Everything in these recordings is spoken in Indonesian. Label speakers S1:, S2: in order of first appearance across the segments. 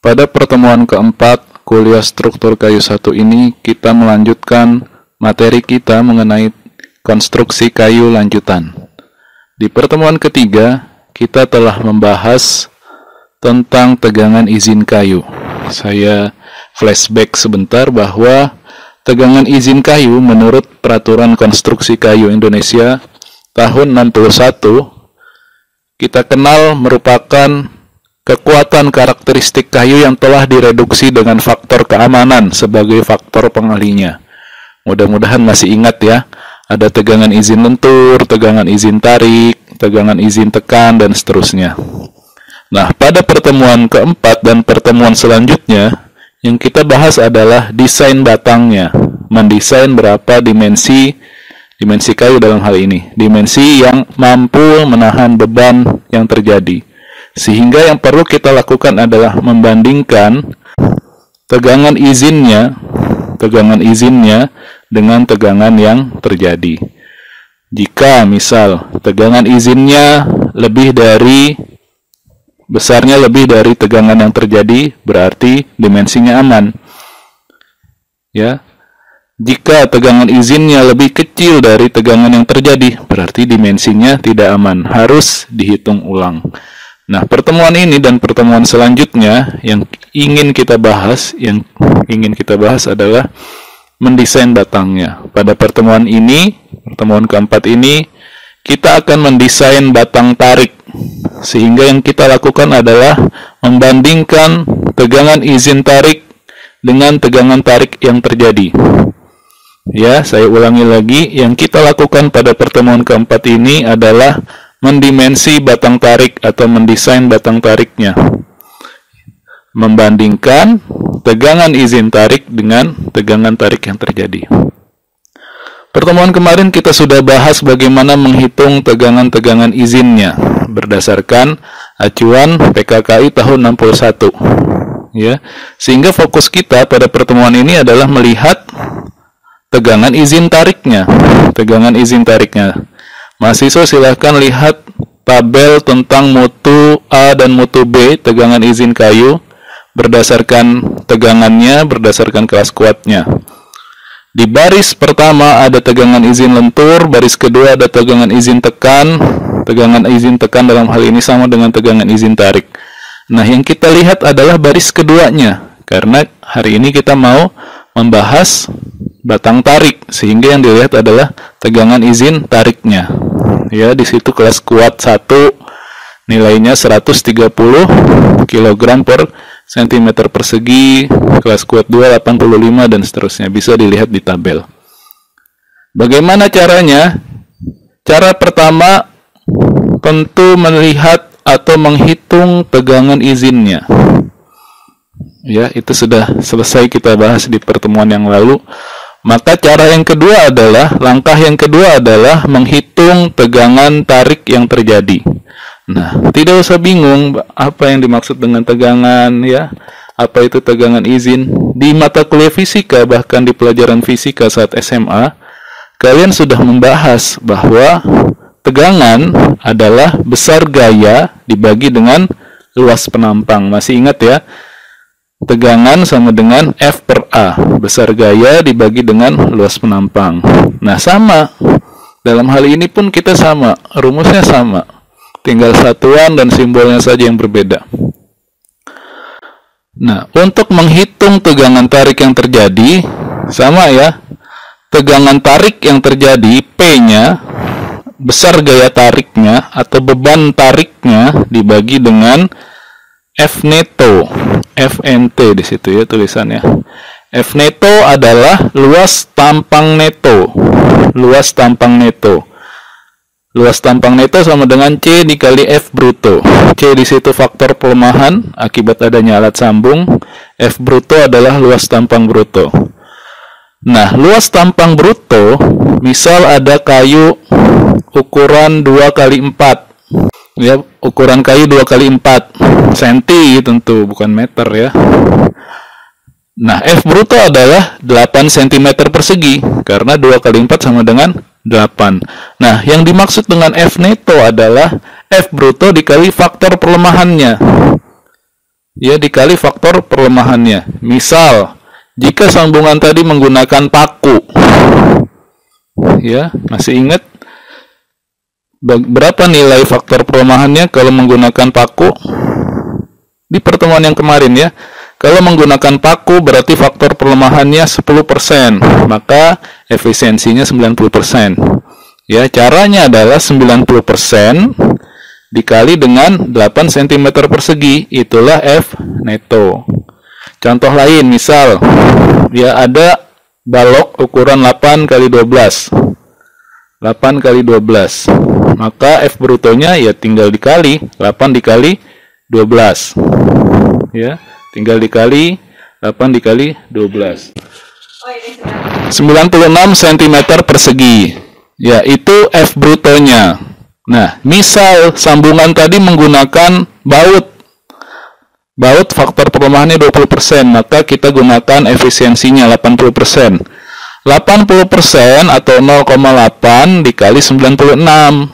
S1: Pada pertemuan keempat kuliah struktur kayu 1 ini, kita melanjutkan materi kita mengenai konstruksi kayu lanjutan. Di pertemuan ketiga, kita telah membahas tentang tegangan izin kayu. Saya flashback sebentar bahwa tegangan izin kayu menurut Peraturan Konstruksi Kayu Indonesia tahun 61, kita kenal merupakan kekuatan karakteristik kayu yang telah direduksi dengan faktor keamanan sebagai faktor pengalinya. Mudah-mudahan masih ingat ya, ada tegangan izin lentur, tegangan izin tarik, tegangan izin tekan, dan seterusnya. Nah, pada pertemuan keempat dan pertemuan selanjutnya, yang kita bahas adalah desain batangnya. Mendesain berapa dimensi kayu dalam hal ini. Dimensi yang mampu menahan beban yang terjadi. Sehingga yang perlu kita lakukan adalah membandingkan tegangan izinnya dengan tegangan yang terjadi. Jika misal tegangan izinnya besarnya lebih dari tegangan yang terjadi, berarti dimensinya aman. Ya. Jika tegangan izinnya lebih kecil dari tegangan yang terjadi, berarti dimensinya tidak aman, harus dihitung ulang. Nah, pertemuan ini dan pertemuan selanjutnya yang ingin kita bahas adalah mendesain batangnya. Pada pertemuan keempat ini, kita akan mendesain batang tarik. Sehingga yang kita lakukan adalah membandingkan tegangan izin tarik dengan tegangan tarik yang terjadi. Ya, saya ulangi lagi, yang kita lakukan pada pertemuan keempat ini adalah mendimensi batang tarik atau mendesain batang tariknya. Membandingkan tegangan izin tarik dengan tegangan tarik yang terjadi. Pertemuan kemarin kita sudah bahas bagaimana menghitung tegangan-tegangan izinnya berdasarkan acuan PKKI tahun 61. Ya, sehingga fokus kita pada pertemuan ini adalah melihat tegangan izin tariknya. Mahasiswa silahkan lihat tabel tentang mutu A dan mutu B, tegangan izin kayu, berdasarkan tegangannya, berdasarkan kelas kuatnya. Di baris pertama ada tegangan izin lentur, baris kedua ada tegangan izin tekan. Tegangan izin tekan dalam hal ini sama dengan tegangan izin tarik. Nah, yang kita lihat adalah baris keduanya, karena hari ini kita mau membahas batang tarik, sehingga yang dilihat adalah tegangan izin tariknya. Ya, di situ kelas kuat 1 nilainya 130 kg per cm persegi, kelas kuat 2 85 dan seterusnya. Bisa dilihat di tabel. Bagaimana caranya? Cara pertama tentu melihat atau menghitung tegangan izinnya. Ya, itu sudah selesai kita bahas di pertemuan yang lalu. Maka langkah yang kedua adalah menghitung tegangan tarik yang terjadi. Nah, tidak usah bingung apa yang dimaksud dengan tegangan, ya. Apa itu tegangan izin? Di mata kuliah fisika, bahkan di pelajaran fisika saat SMA, kalian sudah membahas bahwa tegangan adalah besar gaya dibagi dengan luas penampang. Masih ingat ya? Tegangan sama dengan F per A. Besar gaya dibagi dengan luas penampang. Nah, sama. Dalam hal ini pun kita sama. Rumusnya sama. Tinggal satuan dan simbolnya saja yang berbeda. Nah, untuk menghitung tegangan tarik yang terjadi, sama ya. Tegangan tarik yang terjadi, P-nya, besar gaya tariknya atau beban tariknya dibagi dengan F neto, FNT di situ ya tulisannya. F neto adalah luas tampang neto. Luas tampang neto sama dengan C dikali F bruto. C di situ faktor pelemahan akibat adanya alat sambung. F bruto adalah luas tampang bruto. Nah, luas tampang bruto, misal ada kayu ukuran 2x4. Ya, ukuran kayu 2x4 cm tentu, bukan meter ya. Nah, F bruto adalah 8 cm persegi, karena 2x4 sama dengan 8. Nah, yang dimaksud dengan F neto adalah F bruto dikali faktor pelemahannya. ya dikali faktor perlemahannya. Misal, jika sambungan tadi menggunakan paku, ya masih ingat berapa nilai faktor pelemahannya kalau menggunakan paku? Di pertemuan yang kemarin ya, kalau menggunakan paku berarti faktor pelemahannya 10%, maka efisiensinya 90%. Ya, caranya adalah 90% dikali dengan 8 cm persegi, itulah F neto. Contoh lain, misal ya ada balok ukuran 8 kali 12. 8 kali 12. Maka F brutonya ya tinggal dikali 8 dikali 12. Ya, tinggal dikali 8 dikali 12. 96 cm persegi. Ya, itu F brutonya. Nah, misal sambungan tadi menggunakan baut. Baut faktor pelemahannya 20%, maka kita gunakan efisiensinya 80%. 80% atau 0,8 dikali 96.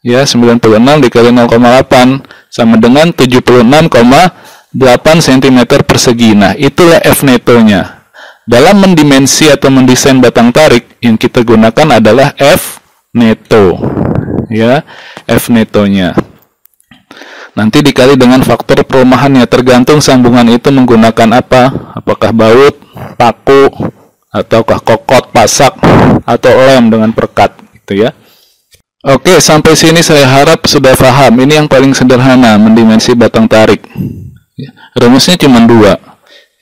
S1: Ya, 96 dikali 0,8 sama dengan 76,8 cm persegi. Nah, itulah F netonya. Dalam mendimensi atau mendesain batang tarik, yang kita gunakan adalah F neto. Ya, F netonya. Nanti dikali dengan faktor pelemahannya, tergantung sambungan itu menggunakan apa. Apakah baut, paku, ataukah kokot, pasak, atau lem dengan perkat, gitu ya. Oke, sampai sini saya harap sudah paham. Ini yang paling sederhana, mendimensi batang tarik. Rumusnya cuma 2.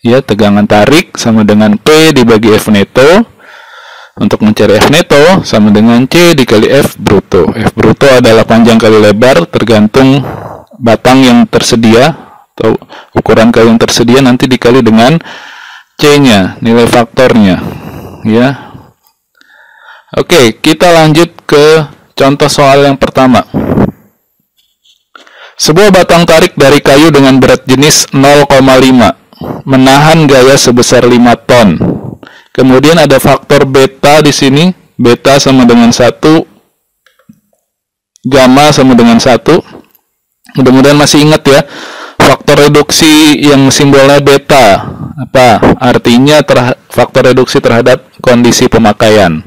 S1: Ya, tegangan tarik sama dengan P dibagi F neto. Untuk mencari F neto sama dengan C dikali F bruto. F bruto adalah panjang kali lebar, tergantung batang yang tersedia atau ukuran kayu yang tersedia, nanti dikali dengan C-nya, nilai faktornya. Ya. Oke, kita lanjut ke contoh soal yang pertama. Sebuah batang tarik dari kayu dengan berat jenis 0,5 menahan gaya sebesar 5 ton. Kemudian ada faktor beta di sini, beta sama dengan 1, gamma sama dengan 1. Mudah-mudahan masih ingat ya, faktor reduksi yang simbolnya beta. Apa? Artinya faktor reduksi terhadap kondisi pemakaian.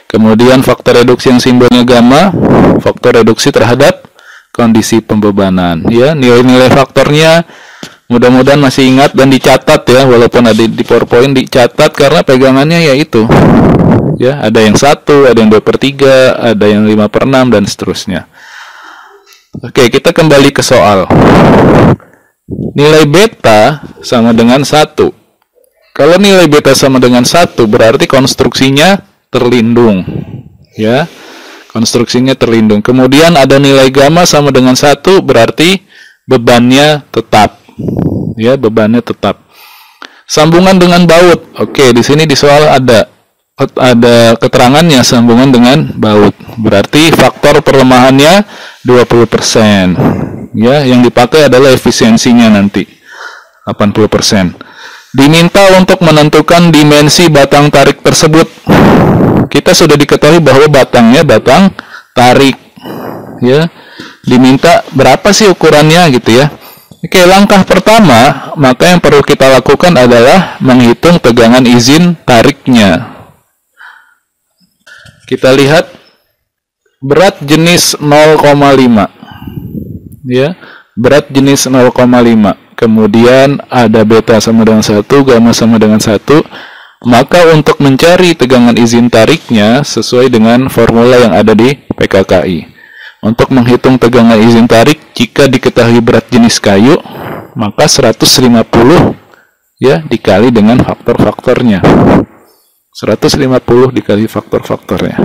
S1: Kemudian faktor reduksi yang simbolnya gamma, faktor reduksi terhadap kondisi pembebanan. Ya, nilai-nilai faktornya mudah-mudahan masih ingat dan dicatat ya, walaupun ada di PowerPoint dicatat karena pegangannya ya itu. Ya, ada yang 1, ada yang 2/3, ada yang 5/6 dan seterusnya. Oke, kita kembali ke soal. Nilai beta sama dengan 1. Kalau nilai beta sama dengan 1 berarti konstruksinya terlindung. Ya, konstruksinya terlindung. Kemudian ada nilai gamma sama dengan 1 berarti bebannya tetap. Ya, bebannya tetap. Sambungan dengan baut. Oke, di sini di soal ada keterangannya sambungan dengan baut. Berarti faktor perlemahannya 20%. Ya, yang dipakai adalah efisiensinya nanti 80%. Diminta untuk menentukan dimensi batang tarik tersebut. Kita sudah diketahui bahwa batangnya batang tarik. Ya, diminta berapa sih ukurannya gitu ya. Oke, langkah pertama, maka yang perlu kita lakukan adalah menghitung tegangan izin tariknya. Kita lihat berat jenis 0,5. Ya, berat jenis 0,5. Kemudian ada beta sama dengan 1, gamma sama dengan 1. Maka untuk mencari tegangan izin tariknya sesuai dengan formula yang ada di PKKI. Untuk menghitung tegangan izin tarik jika diketahui berat jenis kayu, maka 150 ya dikali dengan faktor-faktornya. 150 dikali faktor-faktornya.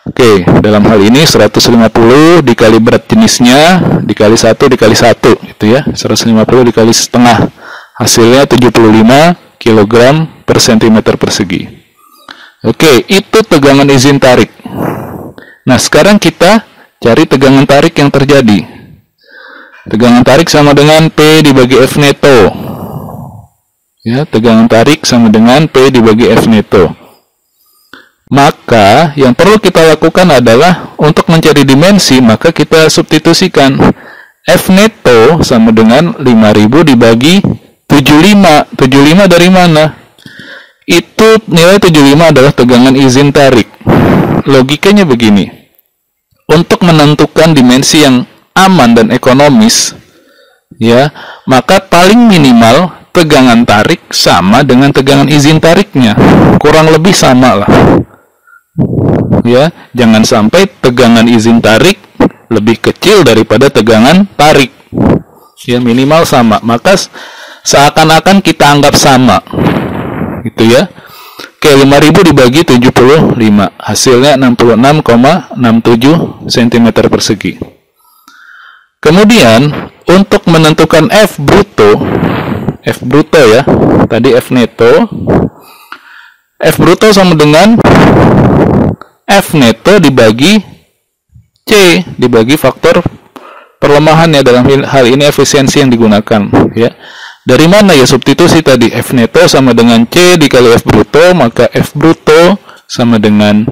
S1: Oke, dalam hal ini 150 dikali berat jenisnya dikali 1 dikali 1 gitu ya. 150 dikali setengah. Hasilnya 75 kg per cm persegi. Oke, itu tegangan izin tarik. Nah, sekarang kita cari tegangan tarik yang terjadi. Tegangan tarik sama dengan P dibagi F neto. Ya, tegangan tarik sama dengan P dibagi F neto. Maka yang perlu kita lakukan adalah untuk mencari dimensi, maka kita substitusikan F neto sama dengan 5.000 dibagi 75. 75 dari mana? Itu nilai 75 adalah tegangan izin tarik. Logikanya begini. Untuk menentukan dimensi yang aman dan ekonomis, ya, maka paling minimal tegangan tarik sama dengan tegangan izin tariknya. Kurang lebih sama lah. Ya, jangan sampai tegangan izin tarik lebih kecil daripada tegangan tarik. Ya, minimal sama. Maka seakan-akan kita anggap sama. Gitu ya. Oke, 5.000 dibagi 75. Hasilnya 66,67 cm persegi. Kemudian, untuk menentukan F bruto ya, tadi F neto. F bruto sama dengan F neto dibagi C, dibagi faktor perlemahannya. Dalam hal ini efisiensi yang digunakan, ya. Dari mana ya substitusi tadi? F neto sama dengan C dikali F bruto, maka F bruto sama dengan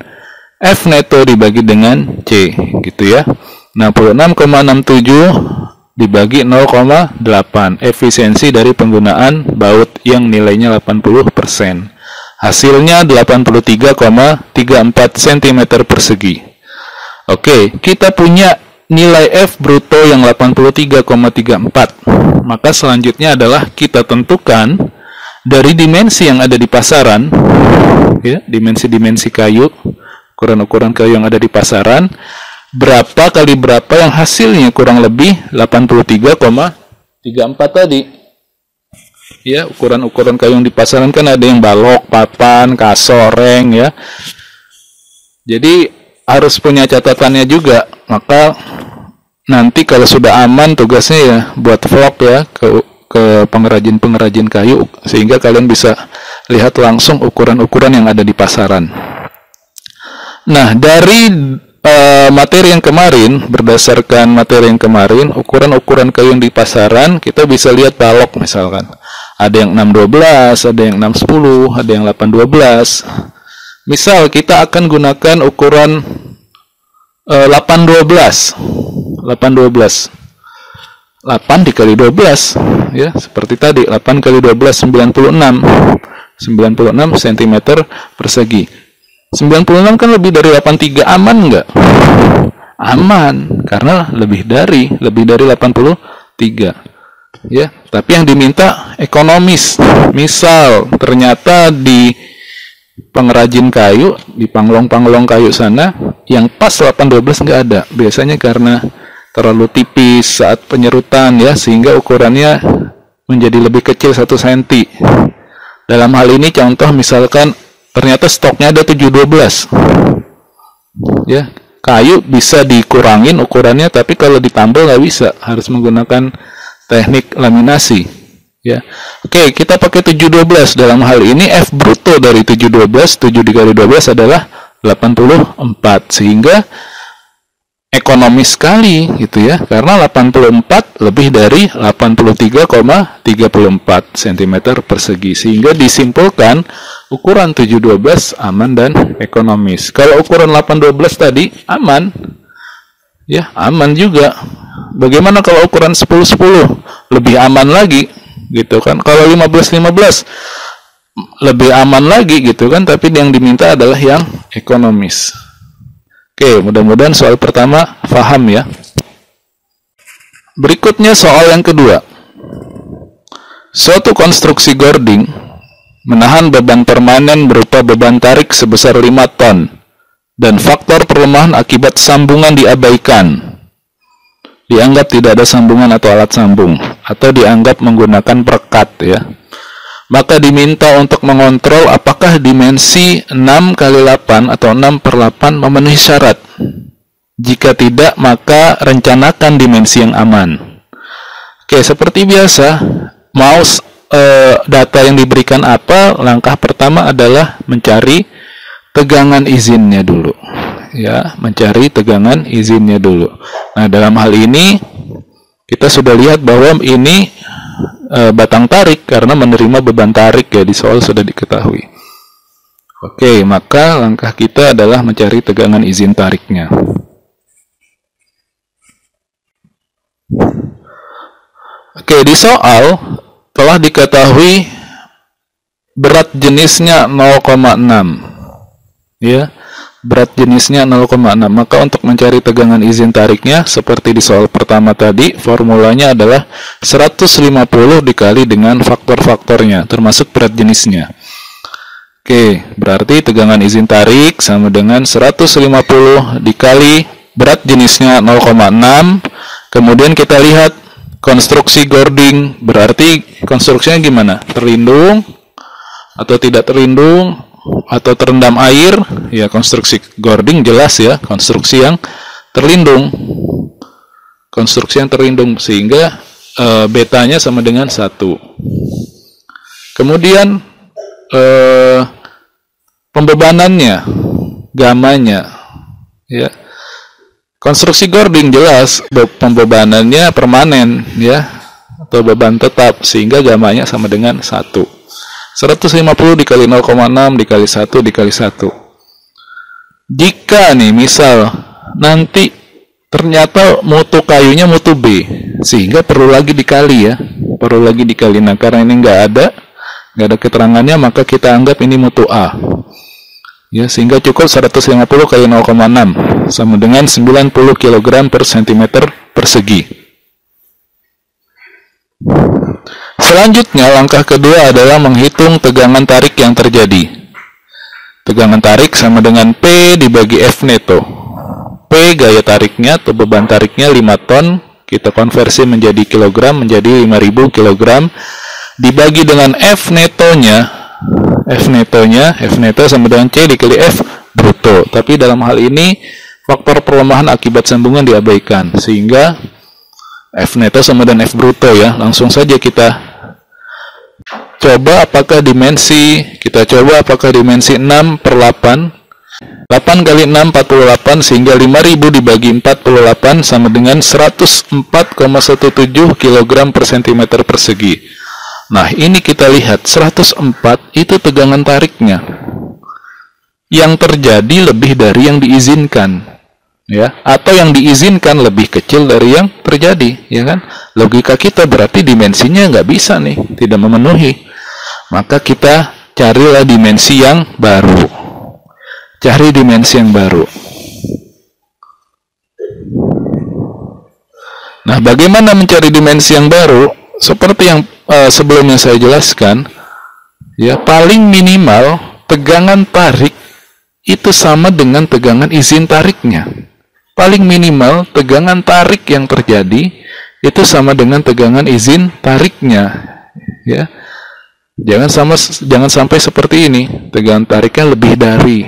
S1: F neto dibagi dengan C, gitu ya. 66,67 dibagi 0,8, efisiensi dari penggunaan baut yang nilainya 80%. Hasilnya 83,34 cm persegi. Oke, kita punya nilai F bruto yang 83,34. Maka selanjutnya adalah kita tentukan dari dimensi yang ada di pasaran, ya, dimensi-dimensi kayu, ukuran-ukuran kayu yang ada di pasaran, berapa kali berapa yang hasilnya kurang lebih 83,34 tadi. Ya, ukuran-ukuran kayu yang di pasaran kan ada yang balok, papan, kasoreng, ya. Jadi harus punya catatannya juga. Maka nanti kalau sudah aman tugasnya ya buat vlog ya ke pengrajin-pengrajin kayu sehingga kalian bisa lihat langsung ukuran-ukuran yang ada di pasaran. Nah, dari materi yang kemarin, berdasarkan materi yang kemarin, ukuran-ukuran kayu yang di pasaran, kita bisa lihat balok misalkan. Ada yang 612, ada yang 610, ada yang 812. Misal kita akan gunakan ukuran 812. 8 dikali 12, ya, seperti tadi. 8 kali 12 96 cm persegi. 96 kan lebih dari 83, aman nggak? Aman, karena lebih dari 83. Ya, tapi yang diminta ekonomis. Misal ternyata di pengrajin kayu, di panglong-panglong kayu sana, yang pas 812 nggak ada. Biasanya karena terlalu tipis saat penyerutan, ya, sehingga ukurannya menjadi lebih kecil 1 cm. Dalam hal ini contoh misalkan ternyata stoknya ada 712. Ya, kayu bisa dikurangin ukurannya, tapi kalau ditambal nggak bisa, harus menggunakan teknik laminasi. Ya, oke, kita pakai 712. Dalam hal ini F bruto dari 712, 7 dikali 12 adalah 84, sehingga ekonomis sekali gitu ya, karena 84 lebih dari 83,34 cm persegi, sehingga disimpulkan ukuran 712 aman dan ekonomis. Kalau ukuran 812 tadi aman, ya, aman juga. Bagaimana kalau ukuran 1010? Lebih aman lagi gitu kan. Kalau 1515 lebih aman lagi gitu kan, tapi yang diminta adalah yang ekonomis. Oke, mudah-mudahan soal pertama paham ya. Berikutnya soal yang kedua. Suatu konstruksi gording menahan beban permanen berupa beban tarik sebesar 5 ton dan faktor perlemahan akibat sambungan diabaikan. Dianggap tidak ada sambungan atau alat sambung, atau dianggap menggunakan perekat ya. Maka diminta untuk mengontrol apakah dimensi 6 kali 8 atau 6/8 memenuhi syarat. Jika tidak, maka rencanakan dimensi yang aman. Oke, seperti biasa, mau data yang diberikan apa, langkah pertama adalah mencari tegangan izinnya dulu. Ya, mencari tegangan izinnya dulu. Nah, dalam hal ini kita sudah lihat bahwa ini batang tarik karena menerima beban tarik ya, di soal sudah diketahui. Oke, maka langkah kita adalah mencari tegangan izin tariknya. Oke, di soal telah diketahui berat jenisnya 0,6. Ya. Berat jenisnya 0,6. Maka untuk mencari tegangan izin tariknya seperti di soal pertama tadi, formulanya adalah 150 dikali dengan faktor-faktornya termasuk berat jenisnya. Oke, berarti tegangan izin tarik sama dengan 150 dikali berat jenisnya 0,6. Kemudian kita lihat konstruksi Gording, berarti konstruksinya gimana? Terlindung atau tidak terlindung atau terendam air? Ya, konstruksi Gording jelas ya, konstruksi yang terlindung. Konstruksi yang terlindung sehingga betanya sama dengan 1. Kemudian pembebanannya, gamanya ya. Konstruksi Gording jelas pembebanannya permanen ya, atau beban tetap sehingga gamanya sama dengan 1. 150 dikali 0,6 dikali 1 dikali 1. Jika nih misal nanti ternyata mutu kayunya mutu B, sehingga perlu lagi dikali ya, perlu lagi dikali. Nah, karena ini nggak ada keterangannya, maka kita anggap ini mutu A. Ya, sehingga cukup 150 kali 0,6 sama dengan 90 kg per cm persegi. Selanjutnya, langkah kedua adalah menghitung tegangan tarik yang terjadi. Tegangan tarik sama dengan P dibagi F neto. P gaya tariknya atau beban tariknya 5 ton, kita konversi menjadi kilogram, menjadi 5.000 kg, dibagi dengan F netonya. F neto sama dengan C dikali F bruto. Tapi dalam hal ini faktor perlemahan akibat sambungan diabaikan, sehingga F neto sama dengan F bruto ya. Langsung saja kita coba apakah dimensi 6 per 8. 8 kali 6 48, sehingga 5.000 dibagi 48 sama dengan 104,17 kg per cm persegi. Nah, ini kita lihat 104 itu tegangan tariknya yang terjadi lebih dari yang diizinkan ya, atau yang diizinkan lebih kecil dari yang terjadi, ya kan? Logika kita berarti dimensinya nggak bisa nih, tidak memenuhi. Maka kita carilah dimensi yang baru. Cari dimensi yang baru. Nah, bagaimana mencari dimensi yang baru? Seperti yang sebelumnya saya jelaskan, ya, paling minimal tegangan tarik itu sama dengan tegangan izin tariknya. Paling minimal tegangan tarik yang terjadi itu sama dengan tegangan izin tariknya, ya. Jangan sampai seperti ini, tegangan tariknya lebih dari,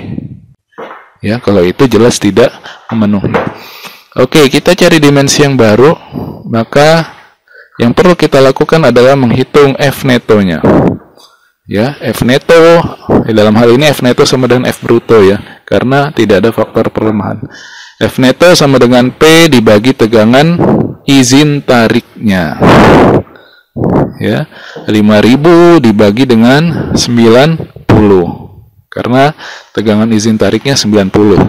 S1: ya, kalau itu jelas tidak memenuhi. Oke, kita cari dimensi yang baru. Maka yang perlu kita lakukan adalah menghitung F netonya. Ya, F neto, dalam hal ini F neto sama dengan F bruto ya, karena tidak ada faktor perlemahan. F neto sama dengan P dibagi tegangan izin tariknya. Ya, 5.000 dibagi dengan 90. Karena tegangan izin tariknya 90.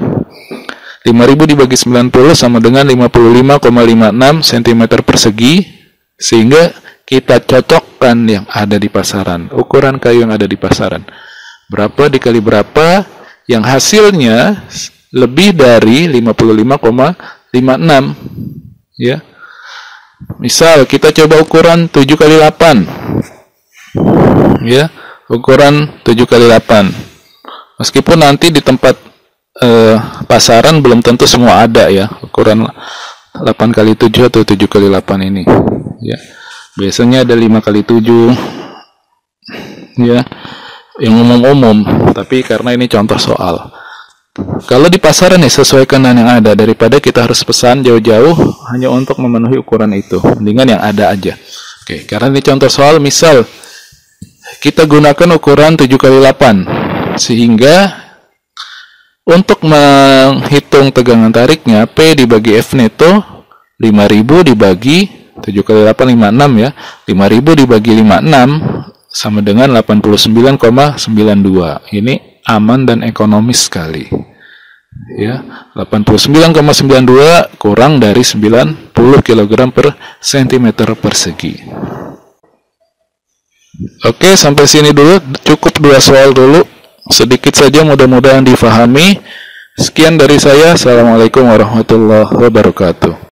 S1: 5.000 dibagi 90 sama dengan 55,56 cm persegi. Sehingga kita cocokkan yang ada di pasaran, ukuran kayu yang ada di pasaran. Berapa dikali berapa, yang hasilnya lebih dari 55,56. Ya. Misal kita coba ukuran 7 kali 8. Ya, ukuran 7 kali 8. Meskipun nanti di tempat pasaran belum tentu semua ada ya, ukuran 8 kali 7 atau 7 kali 8 ini. Ya, biasanya ada 5 kali 7 ya, yang umum-umum, tapi karena ini contoh soal, kalau di pasaran ya sesuaikan dengan yang ada, daripada kita harus pesan jauh-jauh hanya untuk memenuhi ukuran itu, mendingan yang ada aja. Oke, karena ini contoh soal, misal kita gunakan ukuran 7 kali 8, sehingga untuk menghitung tegangan tariknya P dibagi F neto, 5.000 dibagi 7 kali 8, 56 ya. 5.000 dibagi 56 sama dengan 89,92. Ini aman dan ekonomis sekali. Ya, 89,92 kurang dari 90 kg per cm persegi. Oke, sampai sini dulu, cukup 2 soal dulu. Sedikit saja, mudah-mudahan difahami. Sekian dari saya. Assalamualaikum warahmatullahi wabarakatuh.